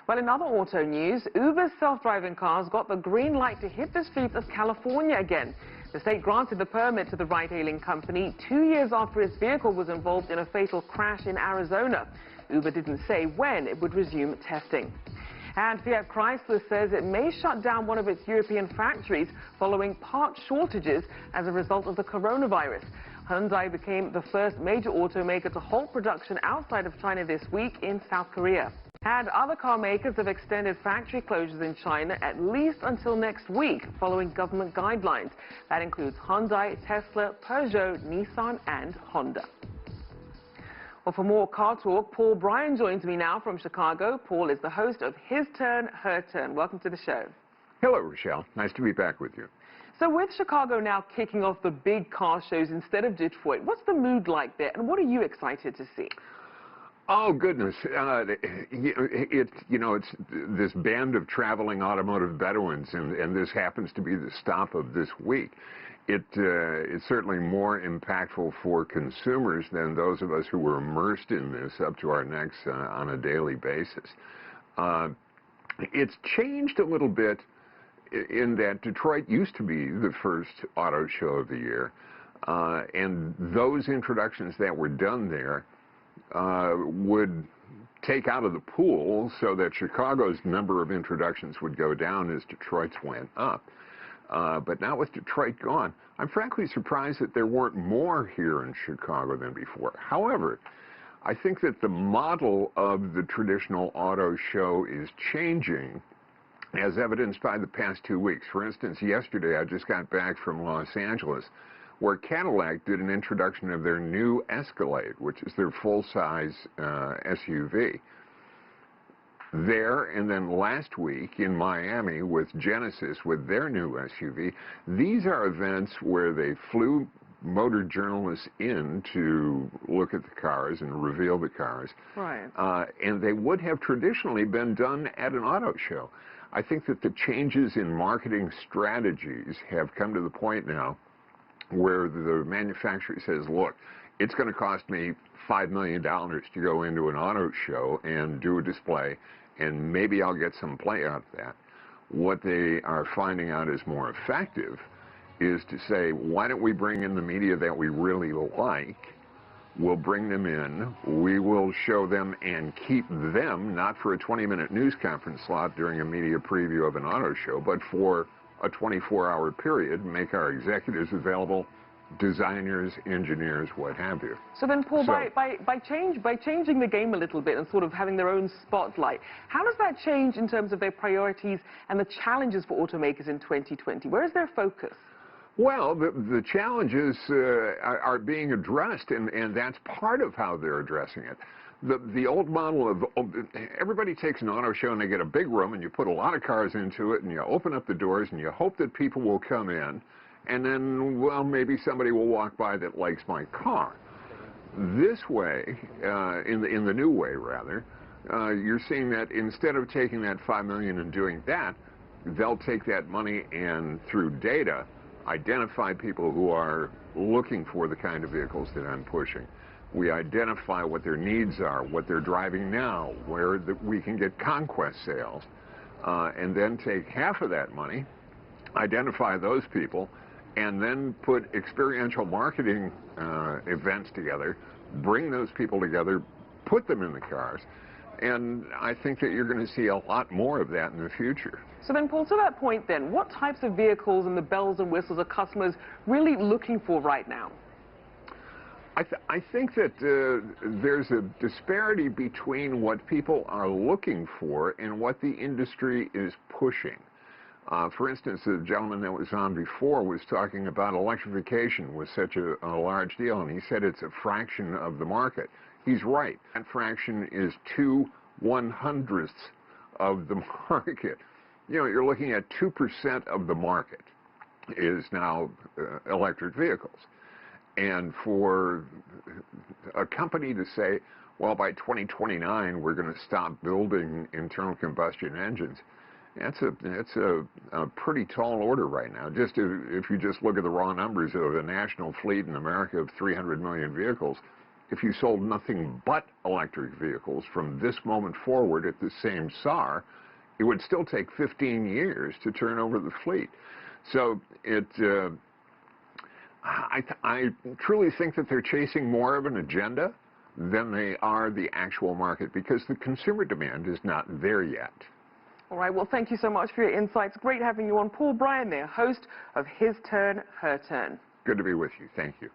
Well, in other auto news, Uber's self-driving cars got the green light to hit the streets of California again. The state granted the permit to the ride-hailing company 2 years after its vehicle was involved in a fatal crash in Arizona. Uber didn't say when it would resume testing. And Fiat Chrysler says it may shut down one of its European factories following part shortages as a result of the coronavirus. Hyundai became the first major automaker to halt production outside of China this week in South Korea. And other car makers have extended factory closures in China at least until next week, following government guidelines. That includes Hyundai, Tesla, Peugeot, Nissan, and Honda. Well, for more car talk, Paul Bryan joins me now from Chicago. Paul is the host of His Turn, Her Turn. Welcome to the show. Hello, Rachelle. Nice to be back with you. So with Chicago now kicking off the big car shows instead of Detroit, what's the mood like there, and what are you excited to see? Oh, goodness. It's this band of traveling automotive Bedouins, and this happens to be the stop of this week. It's certainly more impactful for consumers than those of us who were immersed in this up to our necks on a daily basis. It's changed a little bit in that Detroit used to be the first auto show of the year, and those introductions that were done there would take out of the pool so that Chicago's number of introductions would go down as Detroit's went up. But now with Detroit gone, I'm frankly surprised that there weren't more here in Chicago than before. However, I think that the model of the traditional auto show is changing, as evidenced by the past 2 weeks. For instance, yesterday I just got back from Los Angeles, where Cadillac did an introduction of their new Escalade, which is their full-size SUV. There, and then last week in Miami with Genesis with their new SUV. These are events where they flew motor journalists in to look at the cars and reveal the cars. Right. And they would have traditionally been done at an auto show. I think that the changes in marketing strategies have come to the point now where the manufacturer says, look, it's going to cost me $5 million to go into an auto show and do a display, and maybe I'll get some play out of that. What they are finding out is more effective is to say, why don't we bring in the media that we really like? We'll bring them in, we will show them and keep them, not for a 20-minute news conference slot during a media preview of an auto show, but for a 24-hour period, make our executives available, designers, engineers, what have you. So then, Paul, by changing the game a little bit and sort of having their own spotlight, how does that change in terms of their priorities and the challenges for automakers in 2020? Where is their focus? Well, the challenges are being addressed, and that's part of how they're addressing it. The old model of everybody takes an auto show and they get a big room and you put a lot of cars into it and you open up the doors and you hope that people will come in, and then, well, maybe somebody will walk by that likes my car. This way, in the new way rather, you're seeing that instead of taking that $5 million and doing that, they'll take that money and through data identify people who are looking for the kind of vehicles that I'm pushing. We identify what their needs are, what they're driving now, where we can get conquest sales, and then take half of that money, identify those people, and then put experiential marketing events together, bring those people together, put them in the cars, and I think that you're going to see a lot more of that in the future. So then, Paul, to that point then, what types of vehicles and the bells and whistles are customers really looking for right now? I think that there's a disparity between what people are looking for and what the industry is pushing. For instance, the gentleman that was on before was talking about electrification was such a large deal, and he said it's a fraction of the market. He's right. That fraction is 2/100ths of the market. You know, you're looking at 2% of the market is now electric vehicles. And for a company to say, well, by 2029, we're going to stop building internal combustion engines, that's a pretty tall order right now. Just if you just look at the raw numbers of a national fleet in America of 300 million vehicles, if you sold nothing but electric vehicles from this moment forward at the same SAR, it would still take 15 years to turn over the fleet. So I truly think that they're chasing more of an agenda than they are the actual market, because the consumer demand is not there yet. All right, well, thank you so much for your insights. Great having you on. Paul Bryan there, host of His Turn, Her Turn. Good to be with you. Thank you.